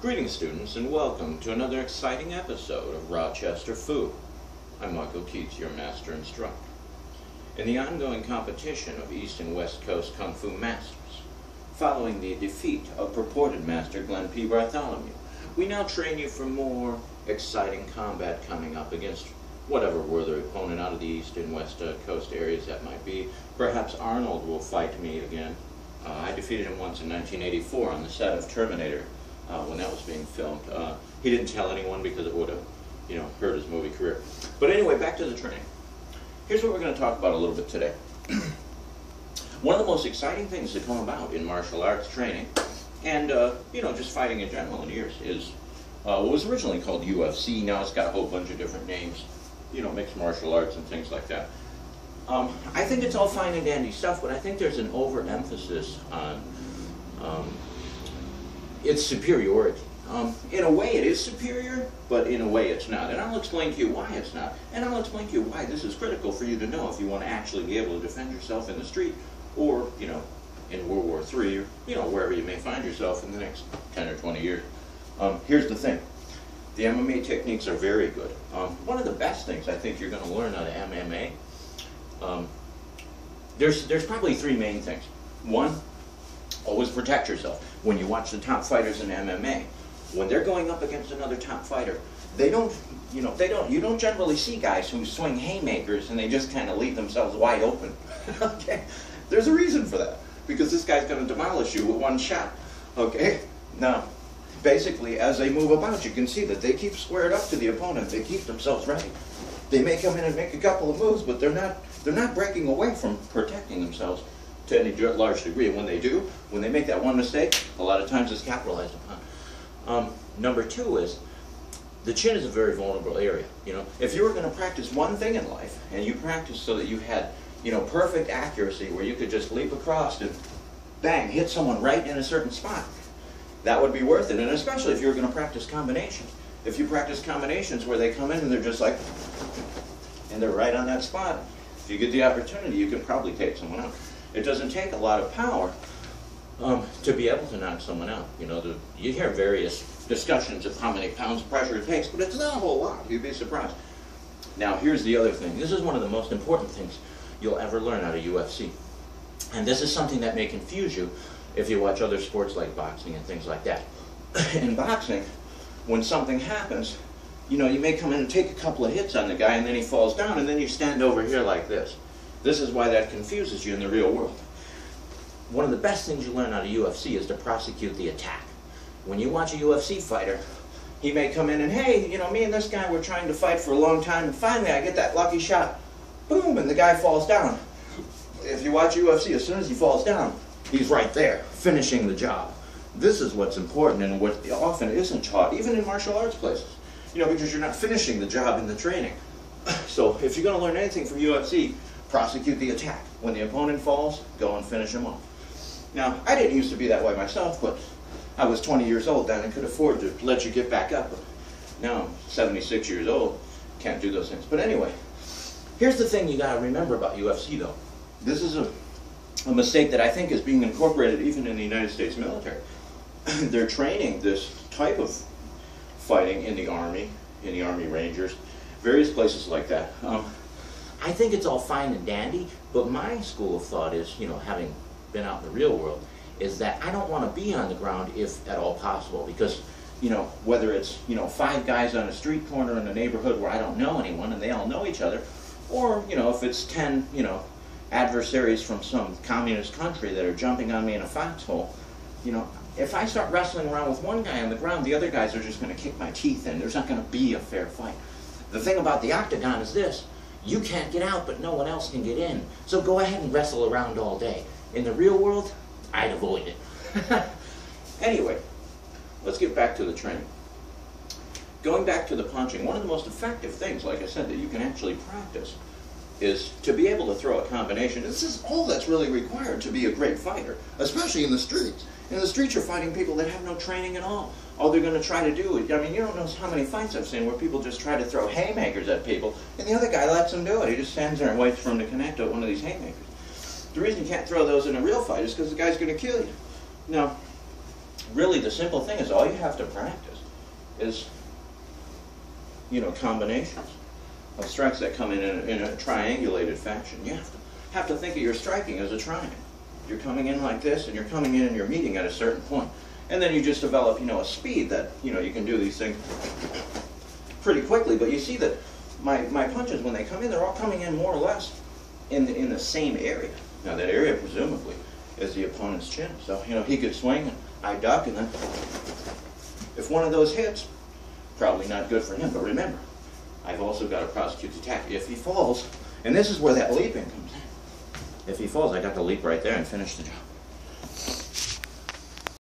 Greetings, students, and welcome to another exciting episode of Rochester Fu. I'm Michael Keats, your master instructor. In the ongoing competition of East and West Coast Kung Fu Masters, following the defeat of purported Master Glenn P. Bartholomew, we now train you for more exciting combat coming up against whatever worthy opponent out of the East and West Coast areas that might be. Perhaps Arnold will fight me again. I defeated him once in 1984 on the set of Terminator when that was being filmed. He didn't tell anyone because it would have, hurt his movie career. But anyway, back to the training. Here's what we're going to talk about a little bit today. One of the most exciting things to come about in martial arts training, and just fighting in general in years, is what was originally called UFC. Now it's got a whole bunch of different names, mixed martial arts and things like that. I think it's all fine and dandy stuff, but I think there's an overemphasis on its superiority. In a way it is superior, but in a way it's not. And I'll explain to you why it's not. And I'll explain to you why this is critical for you to know if you want to actually be able to defend yourself in the street or, in World War III, or, wherever you may find yourself in the next 10 or 20 years. Here's the thing. The MMA techniques are very good. One of the best things I think you're going to learn out of MMA, there's probably three main things. One, always protect yourself. When you watch the top fighters in MMA, when they're going up against another top fighter, you don't generally see guys who swing haymakers and they just kind of leave themselves wide open. Okay? There's a reason for that, because this guy's going to demolish you with one shot. Okay? Now, basically, as they move about, you can see that they keep squared up to the opponent. They keep themselves ready. They may come in and make a couple of moves, but they're not breaking away from protecting themselves to any large degree. And when they do, when they make that one mistake, a lot of times it's capitalized upon. Number two is, the chin is a very vulnerable area. If you were going to practice one thing in life, and you practiced so that you had, perfect accuracy, where you could just leap across and bang, hit someone right in a certain spot, that would be worth it. And especially if you were going to practice combinations. If you practice combinations where they come in and they're just like, and they're right on that spot, if you get the opportunity, you can probably take someone out. It doesn't take a lot of power to be able to knock someone out. You hear various discussions of how many pounds of pressure it takes, but it's not a whole lot. You'd be surprised. Now, here's the other thing. This is one of the most important things you'll ever learn out of UFC. And this is something that may confuse you if you watch other sports like boxing and things like that. In boxing, when something happens, you may come in and take a couple of hits on the guy, and then he falls down, and then you stand over here like this. This is why that confuses you in the real world. One of the best things you learn out of UFC is to prosecute the attack. When you watch a UFC fighter, he may come in and, hey, me and this guy were trying to fight for a long time, and finally I get that lucky shot. Boom, and the guy falls down. If you watch UFC, as soon as he falls down, he's right there, finishing the job. This is what's important and what often isn't taught, even in martial arts places. Because you're not finishing the job in the training. So if you're going to learn anything from UFC, prosecute the attack. When the opponent falls, go and finish him off. Now, I didn't used to be that way myself, but I was 20 years old then and could afford to let you get back up. But now I'm 76 years old, can't do those things. But anyway, here's the thing you got to remember about UFC, though. This is a mistake that I think is being incorporated even in the United States military. They're training this type of fighting in the Army Rangers, various places like that. I think it's all fine and dandy, but my school of thought is, having been out in the real world, is that I don't want to be on the ground if at all possible, because, whether it's, 5 guys on a street corner in a neighborhood where I don't know anyone and they all know each other, or, if it's 10, adversaries from some communist country that are jumping on me in a foxhole, if I start wrestling around with one guy on the ground, the other guys are just going to kick my teeth in. There's not going to be a fair fight. The thing about the octagon is this. You can't get out, but no one else can get in. So go ahead and wrestle around all day. In the real world, I'd avoid it. Anyway, let's get back to the training. Going back to the punching, one of the most effective things, like I said, that you can actually practice is to be able to throw a combination. This is all that's really required to be a great fighter, especially in the streets. In the streets, you're fighting people that have no training at all. All they're going to try to do, you don't know how many fights I've seen where people just try to throw haymakers at people, and the other guy lets them do it. He just stands there and waits for him to connect with one of these haymakers. The reason you can't throw those in a real fight is because the guy's going to kill you. Now, really the simple thing is all you have to practice is, combinations of strikes that come in a triangulated fashion. You have to think of your striking as a triangle. You're coming in like this, and you're coming in and you're meeting at a certain point. And then you just develop, a speed that, you can do these things pretty quickly. But you see that my punches, when they come in, they're all coming in more or less in the same area. Now that area, presumably, is the opponent's chin. So, he could swing, and I duck, and then if one of those hits, probably not good for him. But remember, I've also got to prosecute the attack. If he falls, and this is where that leaping comes in. If he falls, I got to leap right there and finish the job.